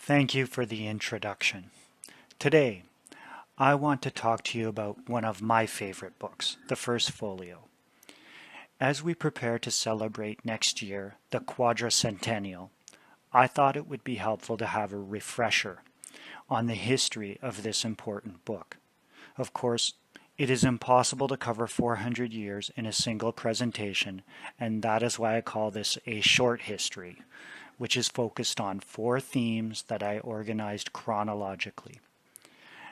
Thank you for the introduction. Today, I want to talk to you about one of my favorite books, the First Folio. As we prepare to celebrate next year the quadricentennial, I thought it would be helpful to have a refresher on the history of this important book. Of course, it is impossible to cover 400 years in a single presentation, and that is why I call this a short history, which is focused on 4 themes that I organized chronologically.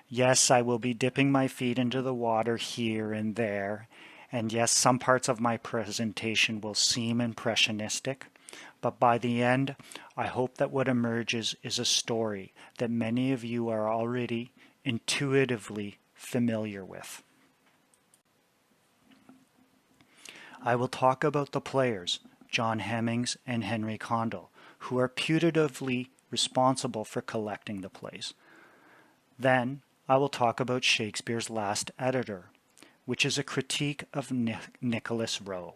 Yes, I will be dipping my feet into the water here and there, and yes, some parts of my presentation will seem impressionistic, but by the end, I hope that what emerges is a story that many of you are already intuitively familiar with. I will talk about the players, John Heminges and Henry Condell, who are putatively responsible for collecting the plays. Then I will talk about Shakespeare's last editor, which is a critique of Nicholas Rowe,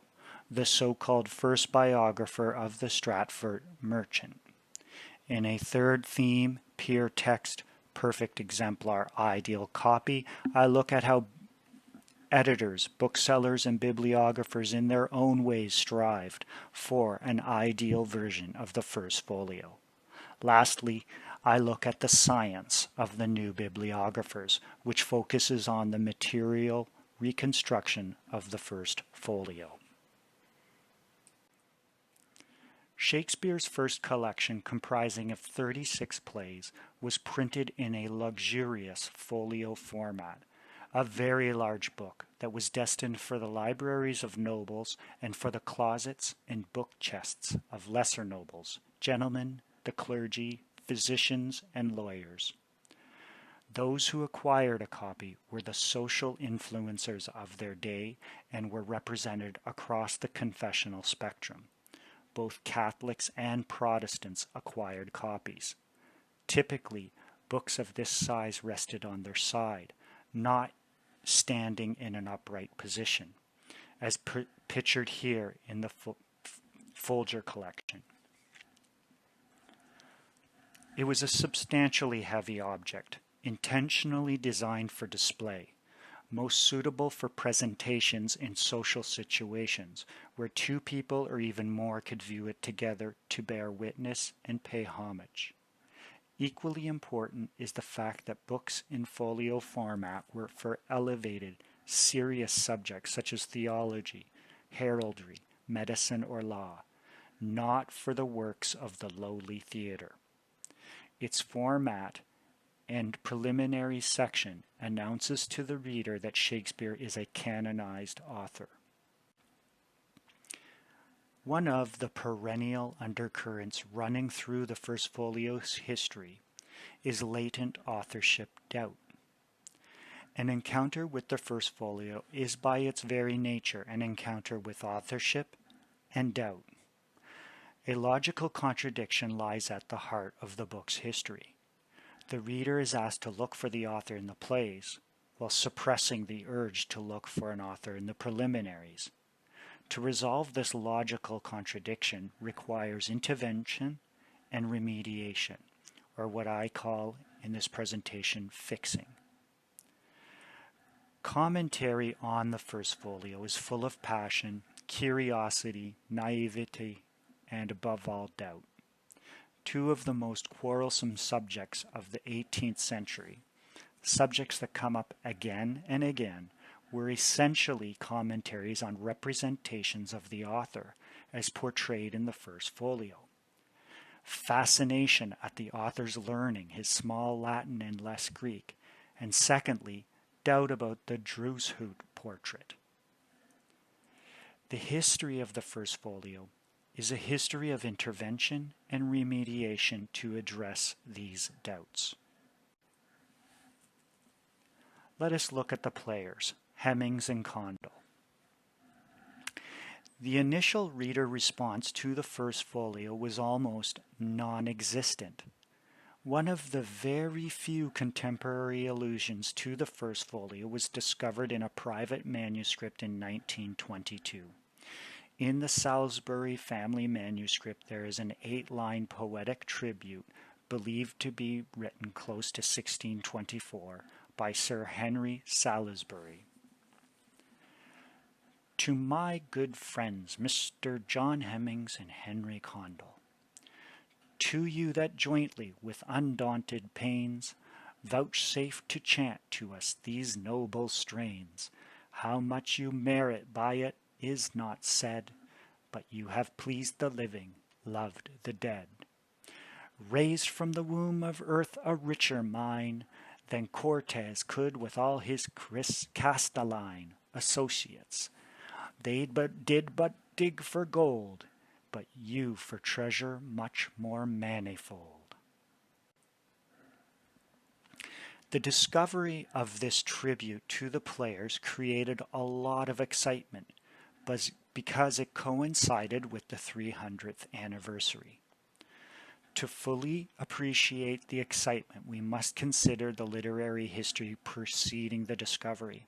the so-called first biographer of the Stratford merchant. In a third theme, pure text, perfect exemplar, ideal copy, I look at how editors, booksellers, and bibliographers in their own ways strived for an ideal version of the First Folio. Lastly, I look at the science of the new bibliographers, which focuses on the material reconstruction of the First Folio. Shakespeare's first collection, comprising of 36 plays, was printed in a luxurious folio format, a very large book that was destined for the libraries of nobles and for the closets and book chests of lesser nobles, gentlemen, the clergy, physicians, and lawyers. Those who acquired a copy were the social influencers of their day and were represented across the confessional spectrum. Both Catholics and Protestants acquired copies. Typically, books of this size rested on their side, not standing in an upright position, as pictured here in the Folger collection. It was a substantially heavy object, intentionally designed for display, most suitable for presentations in social situations where 2 people or even more could view it together to bear witness and pay homage. Equally important is the fact that books in folio format were for elevated, serious subjects such as theology, heraldry, medicine, or law, not for the works of the lowly theater. Its format and preliminary section announces to the reader that Shakespeare is a canonized author. One of the perennial undercurrents running through the First Folio's history is latent authorship doubt. An encounter with the First Folio is by its very nature an encounter with authorship and doubt. A logical contradiction lies at the heart of the book's history. The reader is asked to look for the author in the plays, while suppressing the urge to look for an author in the preliminaries. To resolve this logical contradiction requires intervention and remediation, or what I call in this presentation fixing. Commentary on the First Folio is full of passion, curiosity, naivety, and above all doubt. 2 of the most quarrelsome subjects of the 18th century, subjects that come up again and again, were essentially commentaries on representations of the author as portrayed in the First Folio. Fascination at the author's learning his small Latin and less Greek, and secondly, doubt about the Drushut portrait. The history of the First Folio is a history of intervention and remediation to address these doubts. Let us look at the players, Heminges and Condell. The initial reader response to the First Folio was almost non-existent. One of the very few contemporary allusions to the First Folio was discovered in a private manuscript in 1922. In the Salisbury family manuscript, there is an 8-line poetic tribute believed to be written close to 1624 by Sir Henry Salisbury. To my good friends, Mr. John Heminges and Henry Condell, to you that jointly with undaunted pains vouchsafe to chant to us these noble strains, how much you merit by it is not said, but you have pleased the living, loved the dead. Raised from the womb of earth a richer mine than Cortes could with all his Castelline associates. They did but dig for gold, but you for treasure much more manifold. The discovery of this tribute to the players created a lot of excitement, because it coincided with the 300th anniversary. To fully appreciate the excitement, we must consider the literary history preceding the discovery.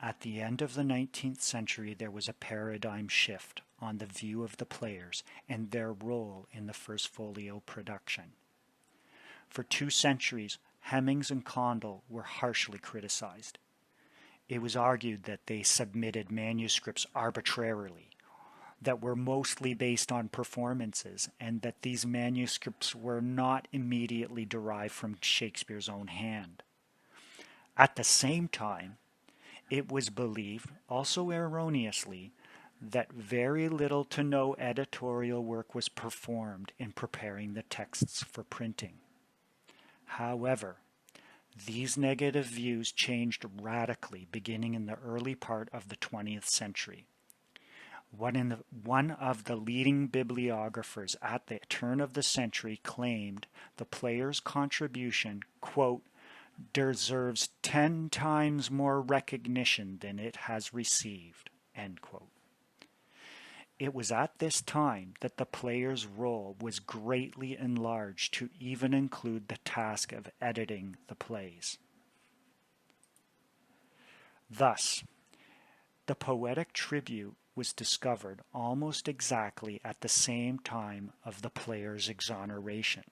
At the end of the 19th century, there was a paradigm shift on the view of the players and their role in the First Folio production. For 2 centuries, Heminges and Condell were harshly criticized. It was argued that they submitted manuscripts arbitrarily, that were mostly based on performances, and that these manuscripts were not immediately derived from Shakespeare's own hand. At the same time, it was believed, also erroneously, that very little to no editorial work was performed in preparing the texts for printing. However, these negative views changed radically beginning in the early part of the 20th century. One of the leading bibliographers at the turn of the century claimed the player's contribution, quote, deserves 10 times more recognition than it has received, end quote. It was at this time that the player's role was greatly enlarged to even include the task of editing the plays. Thus, the poetic tribute was discovered almost exactly at the same time of the player's exoneration.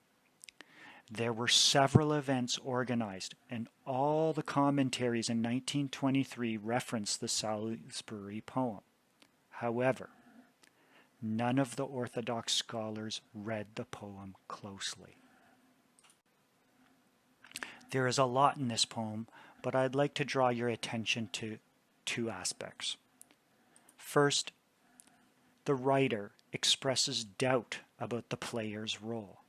There were several events organized, and all the commentaries in 1923 referenced the Salisbury poem. However, none of the Orthodox scholars read the poem closely. There is a lot in this poem, but I'd like to draw your attention to 2 aspects. First, the writer expresses doubt about the player's role.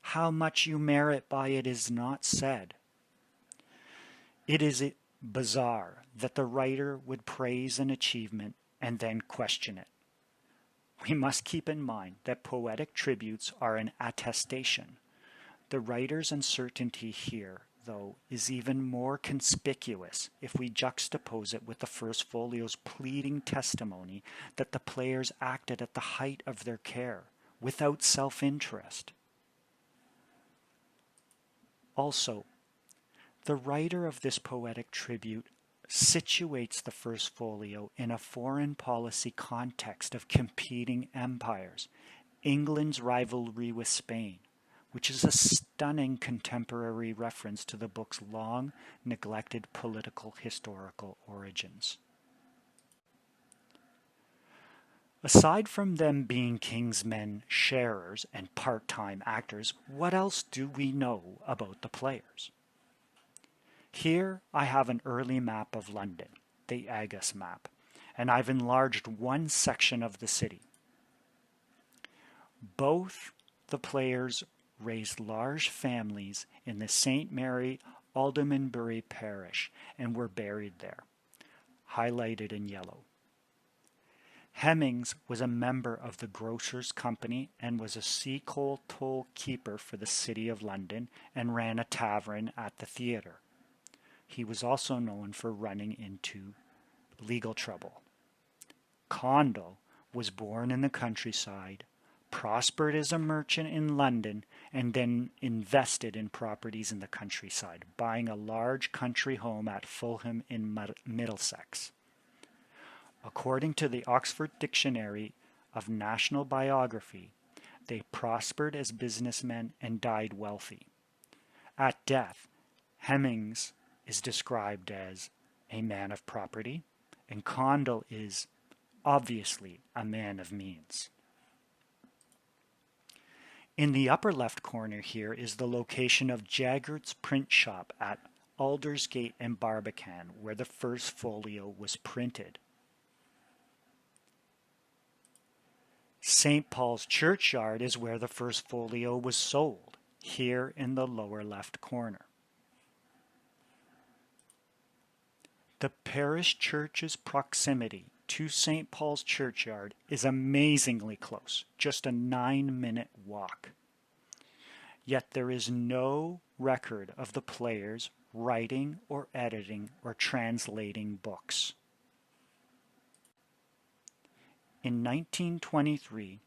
How much you merit by it is not said. It is bizarre that the writer would praise an achievement and then question it. We must keep in mind that poetic tributes are an attestation. The writer's uncertainty here, though, is even more conspicuous if we juxtapose it with the First Folio's pleading testimony that the players acted at the height of their care, without self-interest. Also, the writer of this poetic tribute situates the First Folio in a foreign policy context of competing empires, England's rivalry with Spain, which is a stunning contemporary reference to the book's long neglected political historical origins. Aside from them being King's men, sharers, and part-time actors, what else do we know about the players? Here I have an early map of London, the Agus map, and I've enlarged one section of the city. Both the players raised large families in the St. Mary Aldermanbury parish and were buried there, highlighted in yellow. Heminges was a member of the Grocers' Company and was a sea coal toll keeper for the City of London and ran a tavern at the theatre. He was also known for running into legal trouble. Condell was born in the countryside, prospered as a merchant in London, and then invested in properties in the countryside, buying a large country home at Fulham in Middlesex. According to the Oxford Dictionary of National Biography, They prospered as businessmen and died wealthy. At death, Heminges is described as a man of property, and Condell is obviously a man of means. In the upper left corner here is the location of Jaggert's print shop at Aldersgate and Barbican, where the First Folio was printed. St. Paul's Churchyard is where the First Folio was sold, here in the lower left corner. The parish church's proximity to St. Paul's Churchyard is amazingly close, just a 9-minute walk. Yet there is no record of the players writing or editing or translating books. In 1923,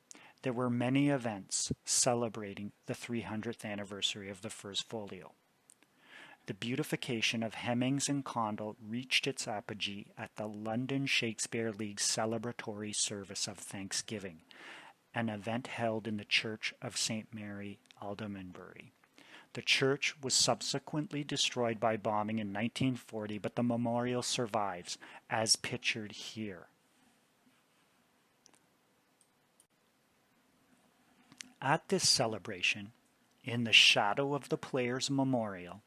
there were many events celebrating the 300th anniversary of the First Folio. The beatification of Heminges and Condell reached its apogee at the London Shakespeare League's celebratory service of Thanksgiving, an event held in the Church of St. Mary, Aldermanbury. The church was subsequently destroyed by bombing in 1940, but the memorial survives, as pictured here. At this celebration, in the shadow of the players' memorial,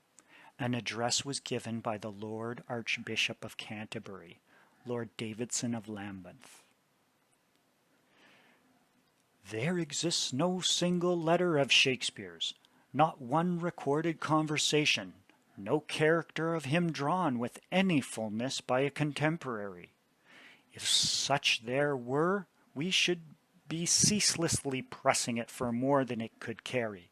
an address was given by the Lord Archbishop of Canterbury, Lord Davidson of Lambeth. There exists no single letter of Shakespeare's, not one recorded conversation, no character of him drawn with any fullness by a contemporary. If such there were, we should be ceaselessly pressing it for more than it could carry.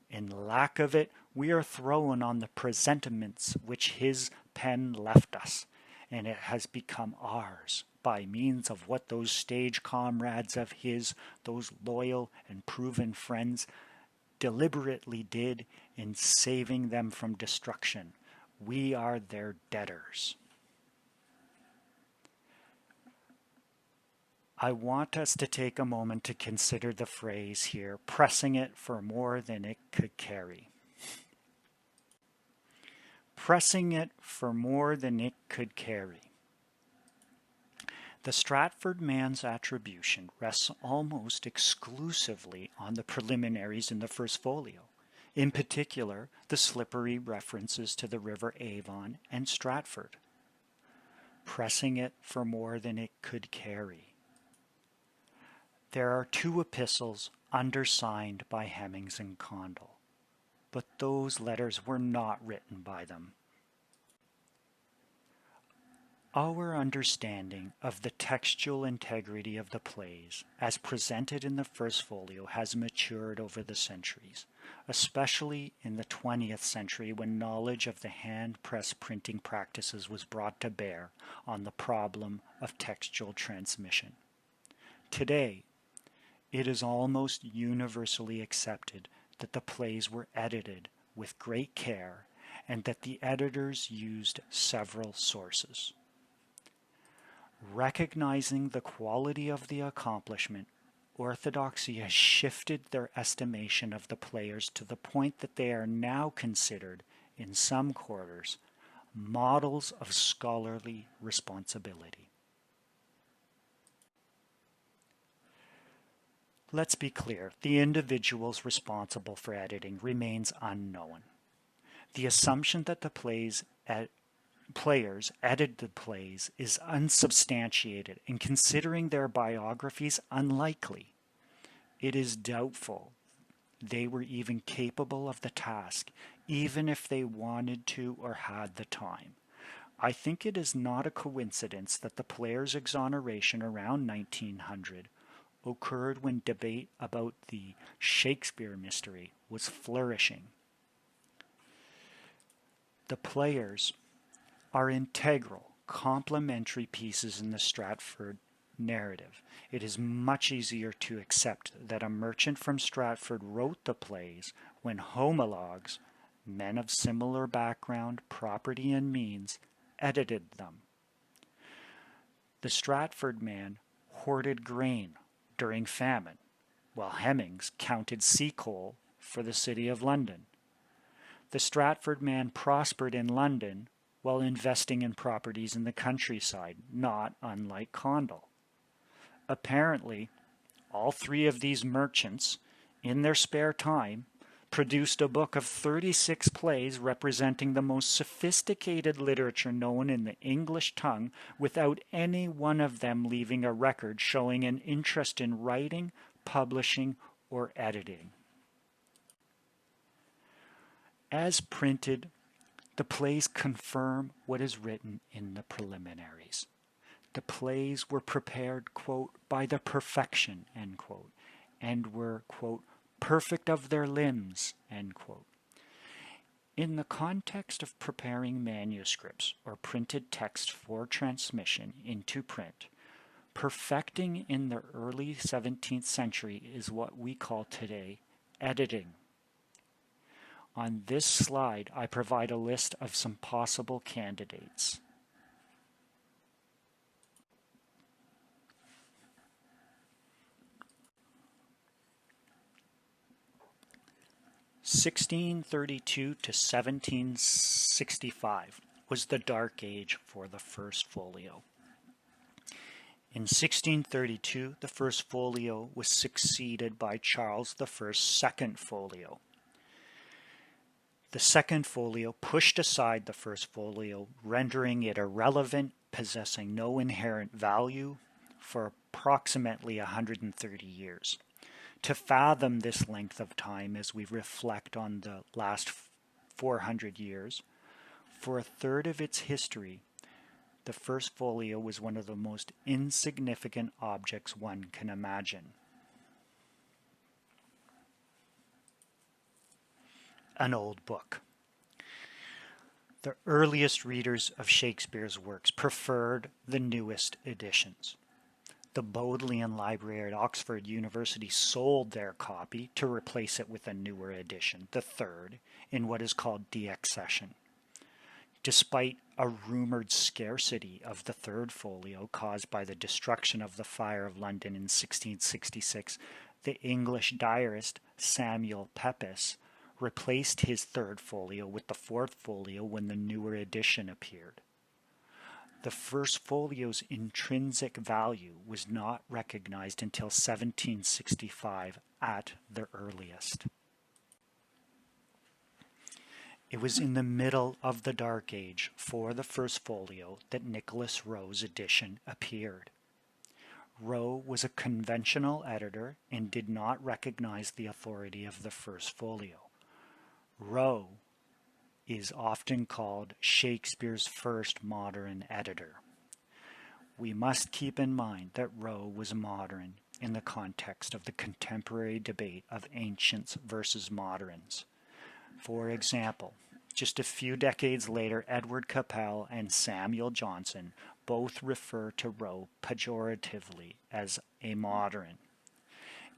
In lack of it, we are thrown on the presentiments which his pen left us, and it has become ours by means of what those stage comrades of his, those loyal and proven friends, deliberately did in saving them from destruction. We are their debtors. I want us to take a moment to consider the phrase here, pressing it for more than it could carry. Pressing it for more than it could carry. The Stratford man's attribution rests almost exclusively on the preliminaries in the First Folio, in particular the slippery references to the River Avon and Stratford. Pressing it for more than it could carry. There are 2 epistles undersigned by Heminges and Condell, but those letters were not written by them. Our understanding of the textual integrity of the plays, as presented in the First Folio, has matured over the centuries, especially in the 20th century when knowledge of the hand-press printing practices was brought to bear on the problem of textual transmission. Today, it is almost universally accepted that the plays were edited with great care and that the editors used several sources. Recognizing the quality of the accomplishment, orthodoxy has shifted their estimation of the players to the point that they are now considered, in some quarters, models of scholarly responsibility. Let's be clear, the individuals responsible for editing remains unknown. The assumption that the players edited the plays is unsubstantiated, and considering their biographies unlikely. It is doubtful they were even capable of the task, even if they wanted to or had the time. I think it is not a coincidence that the players' exoneration around 1900 occurred when debate about the Shakespeare mystery was flourishing. The players are integral, complementary pieces in the Stratford narrative. It is much easier to accept that a merchant from Stratford wrote the plays when homologues, men of similar background, property, and means, edited them. The Stratford man hoarded grain during famine. while Heminges counted sea coal for the City of London. The Stratford man prospered in London while investing in properties in the countryside, not unlike Condell. Apparently, all three of these merchants, in their spare time, produced a book of 36 plays representing the most sophisticated literature known in the English tongue without any one of them leaving a record showing an interest in writing, publishing, or editing. As printed, the plays confirm what is written in the preliminaries. The plays were prepared, quote, by the perfection, end quote, and were, quote, perfect of their limbs, end quote. In the context of preparing manuscripts or printed text for transmission into print, perfecting in the early 17th century is what we call today editing. On this slide, I provide a list of some possible candidates. 1632 to 1765 was the Dark Age for the First Folio. In 1632, the First Folio was succeeded by Charles I's Second Folio. The Second Folio pushed aside the First Folio, rendering it irrelevant, possessing no inherent value, for approximately 130 years. To fathom this length of time as we reflect on the last 400 years, for a third of its history, the First Folio was one of the most insignificant objects one can imagine. An old book. The earliest readers of Shakespeare's works preferred the newest editions. The Bodleian Library at Oxford University sold their copy to replace it with a newer edition, the third, in what is called deaccession. Despite a rumored scarcity of the Third Folio caused by the destruction of the Fire of London in 1666, the English diarist Samuel Pepys replaced his Third Folio with the Fourth Folio when the newer edition appeared. The First Folio's intrinsic value was not recognized until 1765 at the earliest. It was in the middle of the Dark Age for the First Folio that Nicholas Rowe's edition appeared. Rowe was a conventional editor and did not recognize the authority of the First Folio. Rowe is often called Shakespeare's first modern editor. We must keep in mind that Rowe was modern in the context of the contemporary debate of ancients versus moderns. For example, just a few decades later, Edward Capel and Samuel Johnson both refer to Rowe pejoratively as a modern.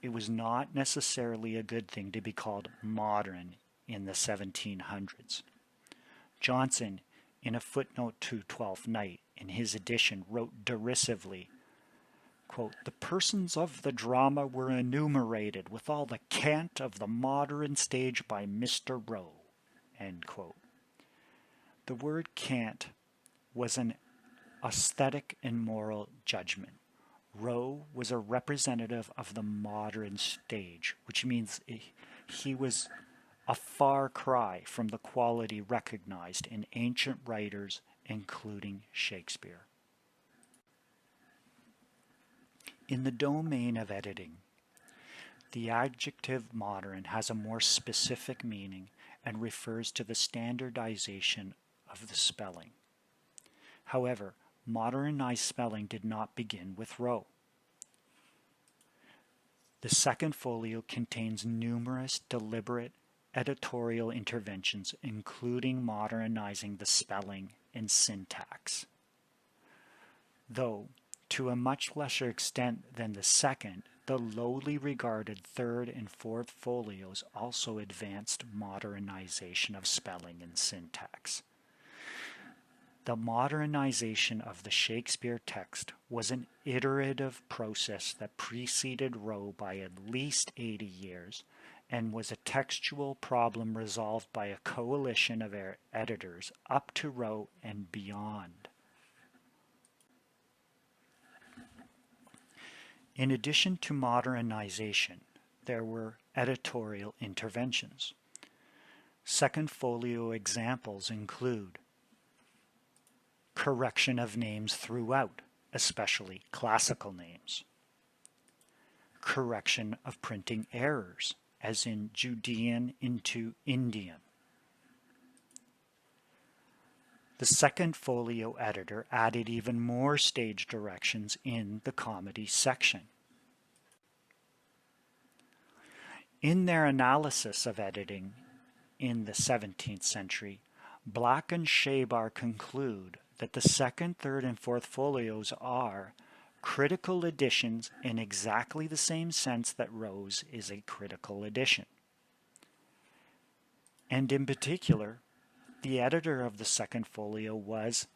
It was not necessarily a good thing to be called modern in the 1700s. Johnson, in a footnote to Twelfth Night in his edition, wrote derisively, quote, "The persons of the drama were enumerated with all the cant of the modern stage by Mr. Rowe." End quote. The word cant was an aesthetic and moral judgment. Rowe was a representative of the modern stage, which means he was a far cry from the quality recognized in ancient writers, including Shakespeare. In the domain of editing, the adjective modern has a more specific meaning and refers to the standardization of the spelling. However, modernized spelling did not begin with Rowe. The Second Folio contains numerous deliberate editorial interventions, including modernizing the spelling and syntax. Though, to a much lesser extent than the second, the lowly regarded Third and Fourth Folios also advanced modernization of spelling and syntax. The modernization of the Shakespeare text was an iterative process that preceded Rowe by at least 80 years and was a textual problem resolved by a coalition of editors up to Rowe and beyond. In addition to modernization, there were editorial interventions. Second Folio examples include correction of names throughout, especially classical names. Correction of printing errors, as in Judean into Indian. The Second Folio editor added even more stage directions in the comedy section. In their analysis of editing in the 17th century, Black and Shabar conclude that the second, third, and fourth folios are critical editions in exactly the same sense that Rowe's is a critical edition. And in particular, the editor of the second folio was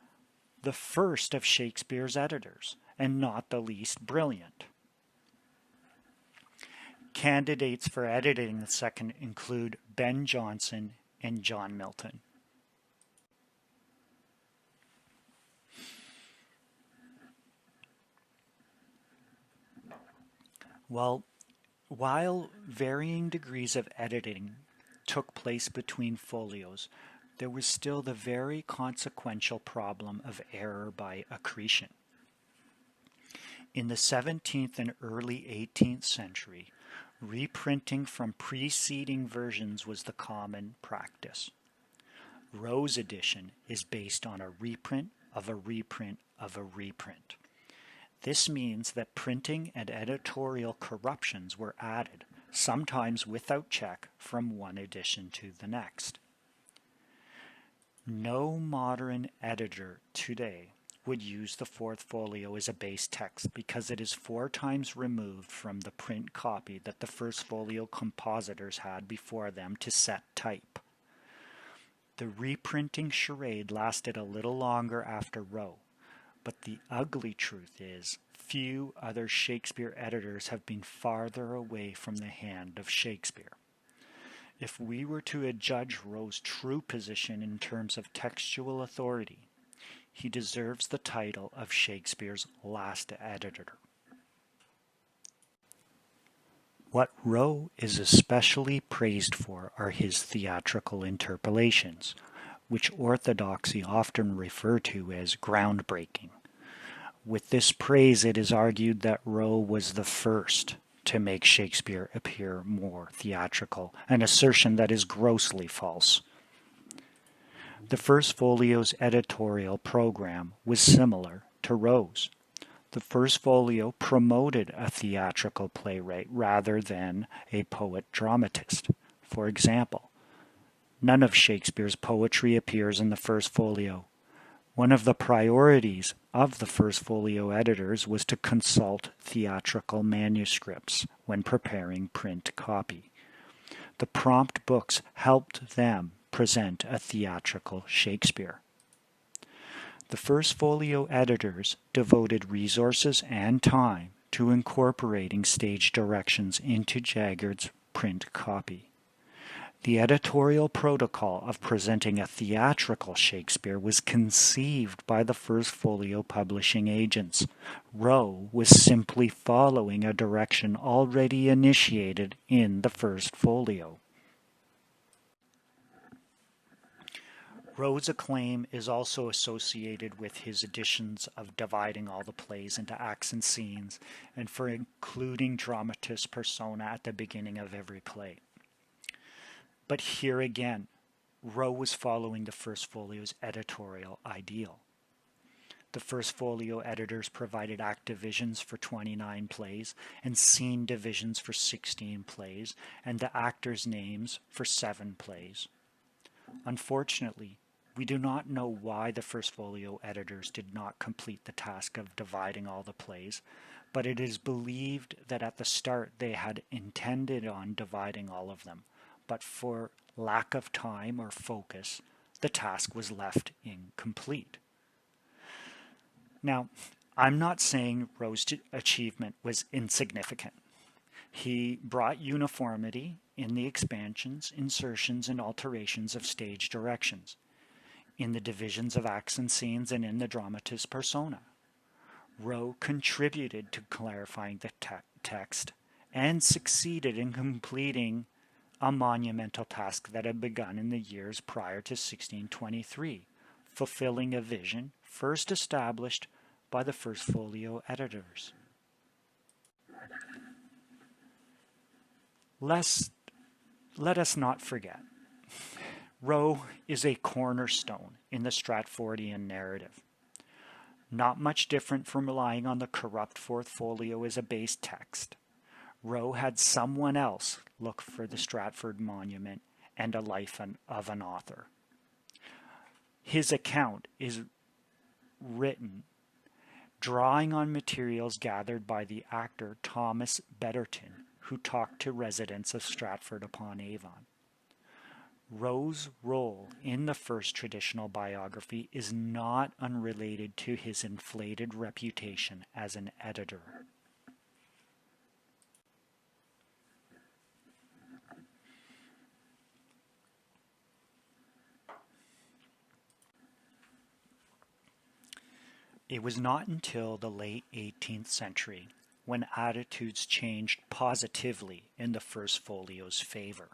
the first of Shakespeare's editors, and not the least brilliant. Candidates for editing the second include Ben Jonson and John Milton. Well, while varying degrees of editing took place between folios, there was still the very consequential problem of error by accretion. In the 17th and early 18th century, reprinting from preceding versions was the common practice. Rowe's edition is based on a reprint of a reprint of a reprint. This means that printing and editorial corruptions were added, sometimes without check, from one edition to the next. No modern editor today would use the fourth folio as a base text because it is 4 times removed from the print copy that the first folio compositors had before them to set type. The reprinting charade lasted a little longer after Rowe, but the ugly truth is few other Shakespeare editors have been farther away from the hand of Shakespeare. If we were to adjudge Rowe's true position in terms of textual authority, he deserves the title of Shakespeare's last editor. What Rowe is especially praised for are his theatrical interpolations, which orthodoxy often refer to as groundbreaking. With this praise, it is argued that Rowe was the first to make Shakespeare appear more theatrical, an assertion that is grossly false. The First Folio's editorial program was similar to Rowe's. The First Folio promoted a theatrical playwright rather than a poet-dramatist. For example, none of Shakespeare's poetry appears in the First Folio. One of the priorities of the First Folio editors was to consult theatrical manuscripts when preparing print copy. The prompt books helped them present a theatrical Shakespeare. The First Folio editors devoted resources and time to incorporating stage directions into Jaggard's print copy. The editorial protocol of presenting a theatrical Shakespeare was conceived by the First Folio publishing agents. Rowe was simply following a direction already initiated in the First Folio. Rowe's acclaim is also associated with his editions of dividing all the plays into acts and scenes, and for including dramatist persona at the beginning of every play. But here again, Rowe was following the First Folio's editorial ideal. The First Folio editors provided act divisions for 29 plays and scene divisions for 16 plays, and the actors' names for 7 plays. Unfortunately, we do not know why the First Folio editors did not complete the task of dividing all the plays, but it is believed that at the start they had intended on dividing all of them, but for lack of time or focus, the task was left incomplete. Now, I'm not saying Rowe's achievement was insignificant. He brought uniformity in the expansions, insertions, and alterations of stage directions, in the divisions of acts and scenes, and in the dramatist's persona. Rowe contributed to clarifying the text and succeeded in completing a monumental task that had begun in the years prior to 1623, fulfilling a vision first established by the First Folio editors. Let us not forget, Rowe is a cornerstone in the Stratfordian narrative. Not much different from relying on the corrupt Fourth Folio as a base text. Rowe had someone else look for the Stratford monument and a life of an author. His account is written drawing on materials gathered by the actor Thomas Betterton, who talked to residents of Stratford-upon-Avon. Rowe's role in the first traditional biography is not unrelated to his inflated reputation as an editor. It was not until the late 18th century when attitudes changed positively in the First Folio's favor.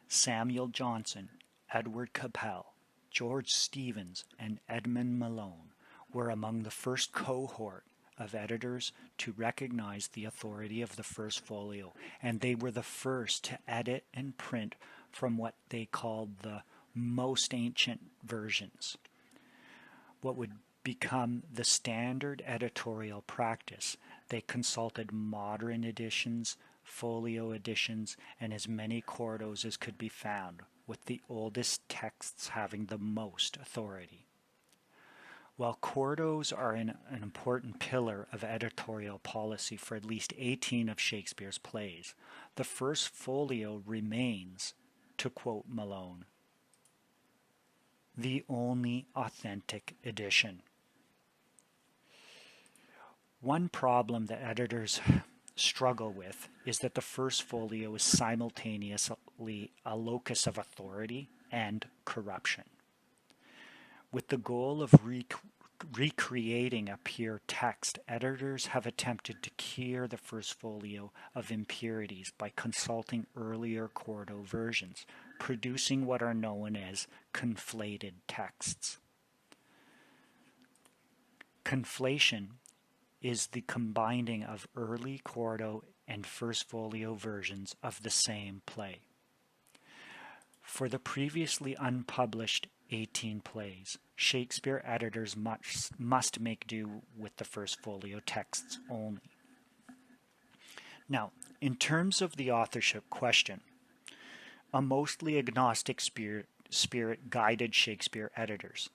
Samuel Johnson, Edward Capel, George Stevens, and Edmund Malone were among the first cohort of editors to recognize the authority of the First Folio, and they were the first to edit and print from what they called the most ancient versions, what would become the standard editorial practice. They consulted modern editions, folio editions, and as many quartos as could be found, with the oldest texts having the most authority. While quartos are an important pillar of editorial policy for at least 18 of Shakespeare's plays, the First Folio remains, to quote Malone, the only authentic edition. One problem that editors struggle with is that the First Folio is simultaneously a locus of authority and corruption. With the goal of recreating a pure text, editors have attempted to cure the First Folio of impurities by consulting earlier quarto versions, producing what are known as conflated texts. Conflation is the combining of early quarto and First Folio versions of the same play. For the previously unpublished 18 plays, Shakespeare editors must make do with the First Folio texts only. Now, in terms of the authorship question, a mostly agnostic spirit guided Shakespeare editors.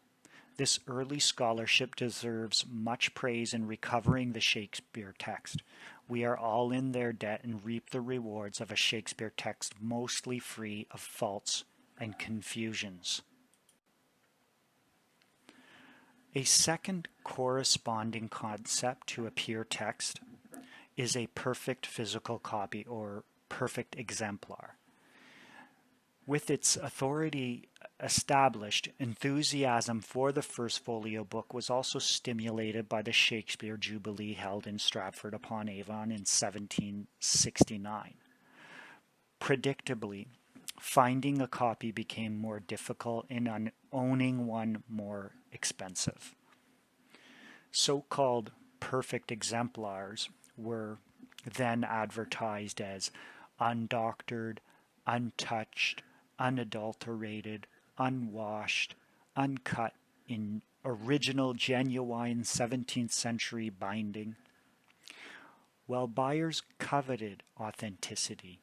This early scholarship deserves much praise in recovering the Shakespeare text. We are all in their debt and reap the rewards of a Shakespeare text mostly free of faults and confusions. A second corresponding concept to a pure text is a perfect physical copy or perfect exemplar. With its authority established, enthusiasm for the First Folio book was also stimulated by the Shakespeare Jubilee held in Stratford-upon-Avon in 1769. Predictably, finding a copy became more difficult and owning one more expensive. So-called perfect exemplars were then advertised as undoctored, untouched, unadulterated, unwashed, uncut in original, genuine 17th century binding. While buyers coveted authenticity,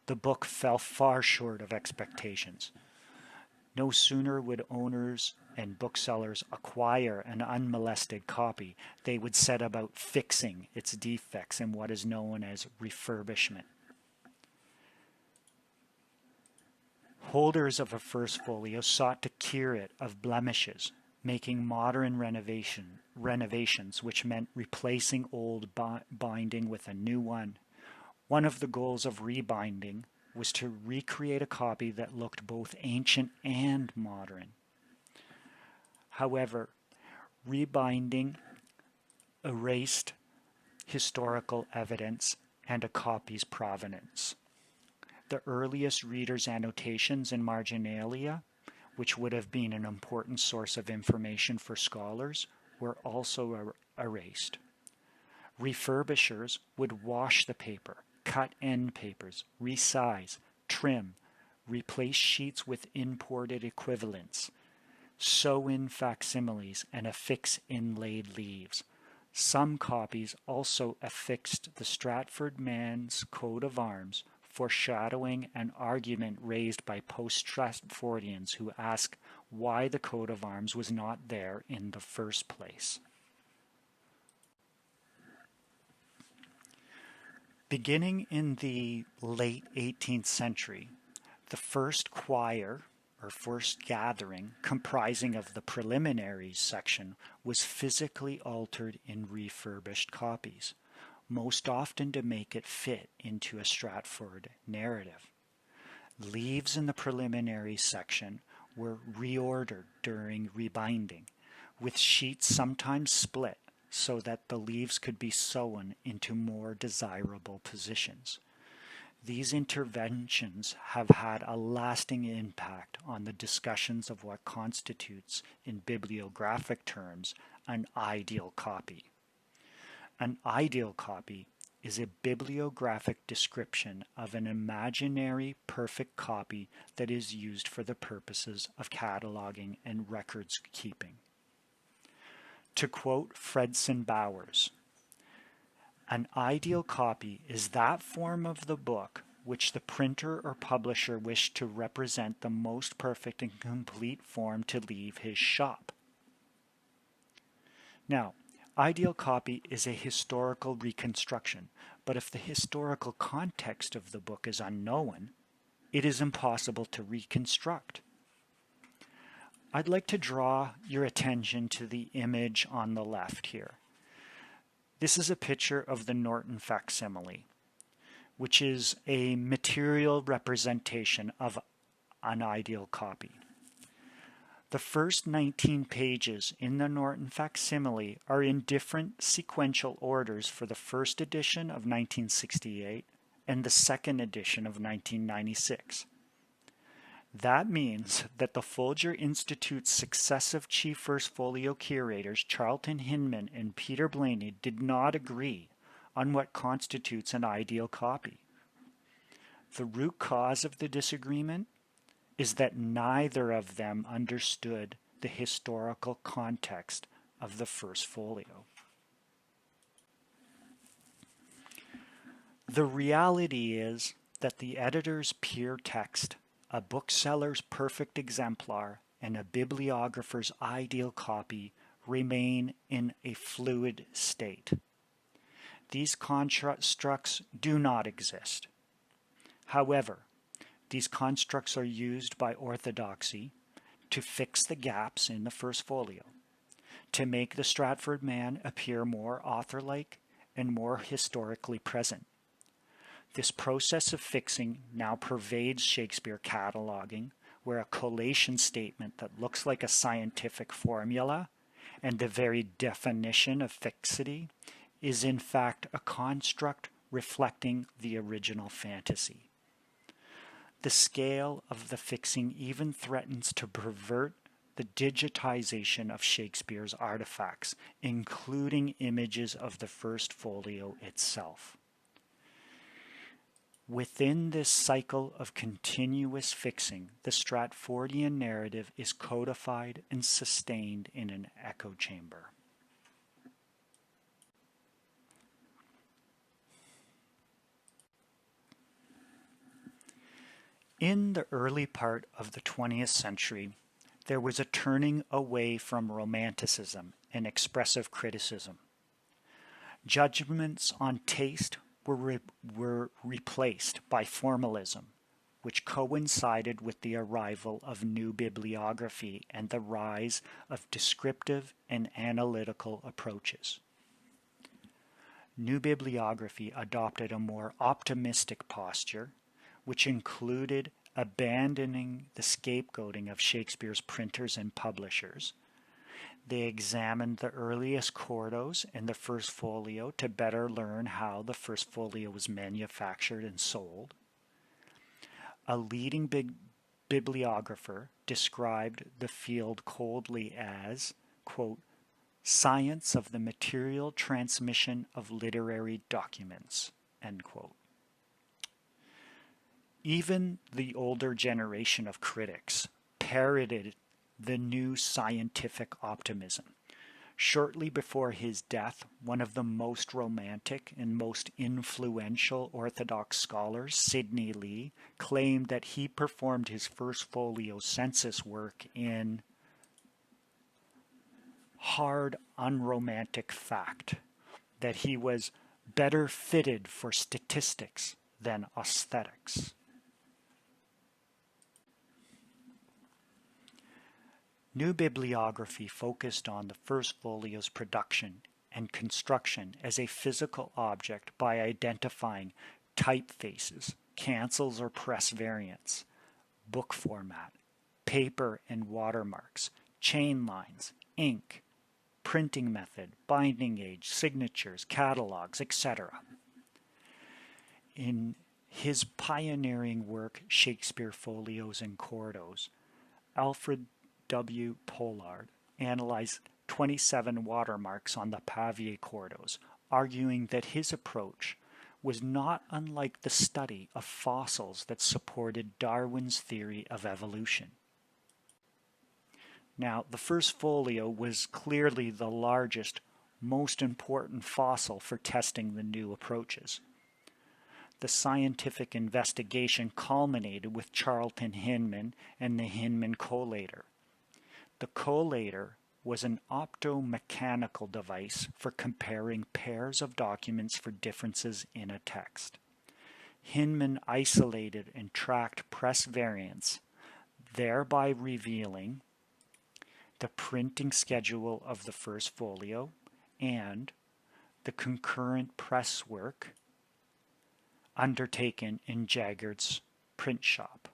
the book fell far short of expectations. No sooner would owners and booksellers acquire an unmolested copy, they would set about fixing its defects in what is known as refurbishment. Holders of a First Folio sought to cure it of blemishes, making modern renovations, which meant replacing old binding with a new one. One of the goals of rebinding was to recreate a copy that looked both ancient and modern. However, rebinding erased historical evidence and a copy's provenance. The earliest reader's annotations and marginalia, which would have been an important source of information for scholars, were also erased. Refurbishers would wash the paper, cut end papers, resize, trim, replace sheets with imported equivalents, sew in facsimiles, and affix inlaid leaves. Some copies also affixed the Stratford man's coat of arms, foreshadowing an argument raised by post-Stratfordians who ask why the coat of arms was not there in the first place. Beginning in the late 18th century, the first choir, or first gathering, comprising of the preliminaries section, was physically altered in refurbished copies, most often to make it fit into a Stratford narrative. Leaves in the preliminaries section were reordered during rebinding, with sheets sometimes split so that the leaves could be sewn into more desirable positions. These interventions have had a lasting impact on the discussions of what constitutes, in bibliographic terms, an ideal copy. An ideal copy is a bibliographic description of an imaginary perfect copy that is used for the purposes of cataloging and records keeping. To quote Fredson Bowers, "An ideal copy is that form of the book which the printer or publisher wished to represent the most perfect and complete form to leave his shop." Now, ideal copy is a historical reconstruction, but if the historical context of the book is unknown, it is impossible to reconstruct. I'd like to draw your attention to the image on the left here. This is a picture of the Norton facsimile, which is a material representation of an ideal copy. The first 19 pages in the Norton facsimile are in different sequential orders for the first edition of 1968 and the second edition of 1996. That means that the Folger Institute's successive chief First Folio curators, Charlton Hinman and Peter Blaney, did not agree on what constitutes an ideal copy. The root cause of the disagreement is that neither of them understood the historical context of the First Folio. The reality is that the editor's peer text, a bookseller's perfect exemplar, and a bibliographer's ideal copy remain in a fluid state. These constructs do not exist. However, these constructs are used by orthodoxy to fix the gaps in the First Folio, to make the Stratford man appear more author-like and more historically present. This process of fixing now pervades Shakespeare cataloging, where a collation statement that looks like a scientific formula and the very definition of fixity is in fact a construct reflecting the original fantasy. The scale of the fixing even threatens to pervert the digitization of Shakespeare's artifacts, including images of the First Folio itself. Within this cycle of continuous fixing, the Stratfordian narrative is codified and sustained in an echo chamber. In the early part of the 20th century, there was a turning away from romanticism and expressive criticism. Judgments on taste were replaced by formalism, which coincided with the arrival of new bibliography and the rise of descriptive and analytical approaches. New bibliography adopted a more optimistic posture, which included abandoning the scapegoating of Shakespeare's printers and publishers. They examined the earliest quartos in the First Folio to better learn how the First Folio was manufactured and sold. A leading bibliographer described the field coldly as, quote, science of the material transmission of literary documents, end quote. Even the older generation of critics parroted the new scientific optimism. Shortly before his death, one of the most romantic and most influential Orthodox scholars, Sidney Lee, claimed that he performed his First Folio census work in hard, unromantic fact, that he was better fitted for statistics than aesthetics. New bibliography focused on the First Folio's production and construction as a physical object by identifying typefaces, cancels or press variants, book format, paper and watermarks, chain lines, ink, printing method, binding age, signatures, catalogs, etc. In his pioneering work, Shakespeare Folios and Quartos, Alfred W. Pollard analyzed 27 watermarks on the Pavie quartos, arguing that his approach was not unlike the study of fossils that supported Darwin's theory of evolution. Now, the First Folio was clearly the largest, most important fossil for testing the new approaches. The scientific investigation culminated with Charlton Hinman and the Hinman collator. The collator was an optomechanical device for comparing pairs of documents for differences in a text. Hinman isolated and tracked press variants, thereby revealing the printing schedule of the First Folio and the concurrent press work undertaken in Jaggard's print shop.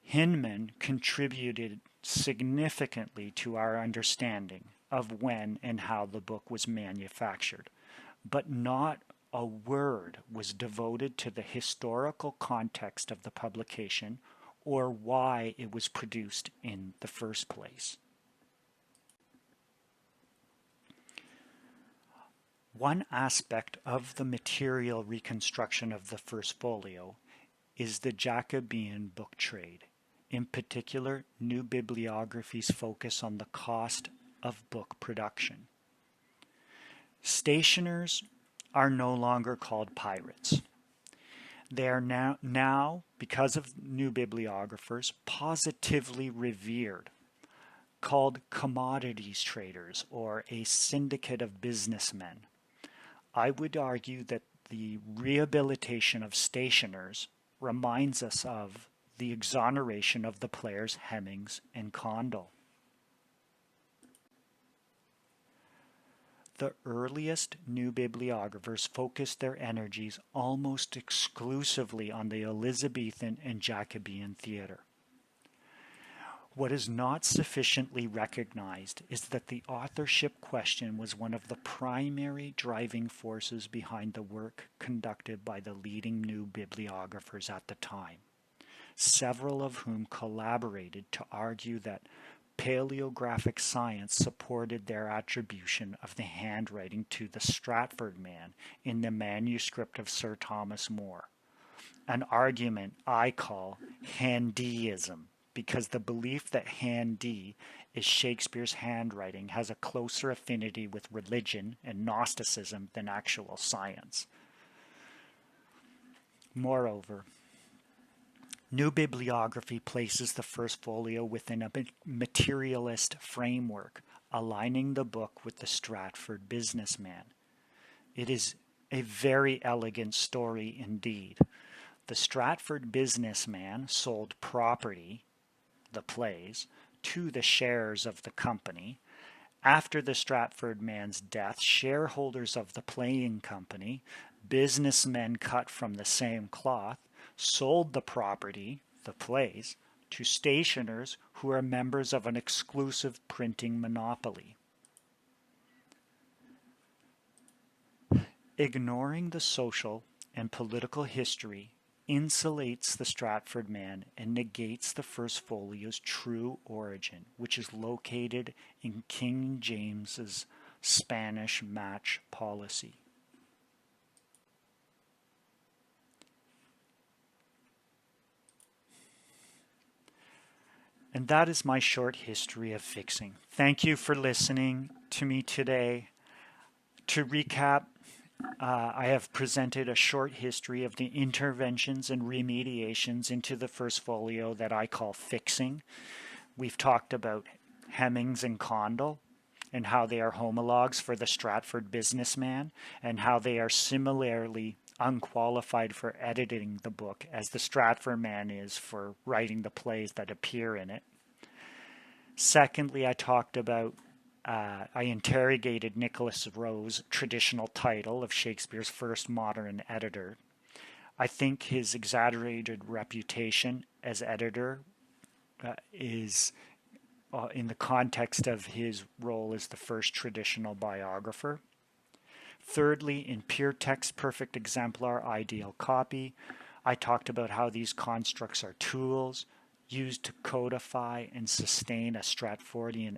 Hinman contributed significantly to our understanding of when and how the book was manufactured, but not a word was devoted to the historical context of the publication or why it was produced in the first place. One aspect of the material reconstruction of the First Folio is the Jacobean book trade. In particular, new bibliographies focus on the cost of book production. Stationers are no longer called pirates. They are now, because of new bibliographers, positively revered, called commodities traders or a syndicate of businessmen. I would argue that the rehabilitation of stationers reminds us of the exoneration of the players Heminges and Condell. The earliest new bibliographers focused their energies almost exclusively on the Elizabethan and Jacobean theatre. What is not sufficiently recognized is that the authorship question was one of the primary driving forces behind the work conducted by the leading new bibliographers at the time, several of whom collaborated to argue that paleographic science supported their attribution of the handwriting to the Stratford man in the manuscript of Sir Thomas More, an argument I call handyism, because the belief that handy is Shakespeare's handwriting has a closer affinity with religion and Gnosticism than actual science. Moreover, new bibliography places the First Folio within a materialist framework, aligning the book with the Stratford businessman. It is a very elegant story indeed. The Stratford businessman sold property, the plays, to the shares of the company. After the Stratford man's death, shareholders of the playing company, businessmen cut from the same cloth, sold the property, the plays, to stationers who are members of an exclusive printing monopoly. Ignoring the social and political history insulates the Stratford man and negates the First Folio's true origin, which is located in King James's Spanish match policy. And that is my short history of fixing. Thank you for listening to me today. To recap, I have presented a short history of the interventions and remediations into the First Folio that I call fixing. We've talked about Heminges and Condell and how they are homologues for the Stratford businessman and how they are similarly unqualified for editing the book as the Stratford man is for writing the plays that appear in it. Secondly, I interrogated Nicholas Rowe's traditional title of Shakespeare's first modern editor. I think his exaggerated reputation as editor is in the context of his role as the first traditional biographer. Thirdly, in pure text, perfect exemplar, ideal copy, I talked about how these constructs are tools used to codify and sustain a Stratfordian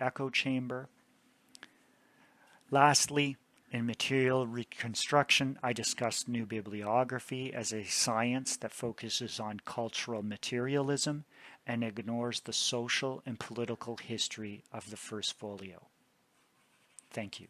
echo chamber. Lastly, in material reconstruction, I discussed new bibliography as a science that focuses on cultural materialism and ignores the social and political history of the First Folio. Thank you.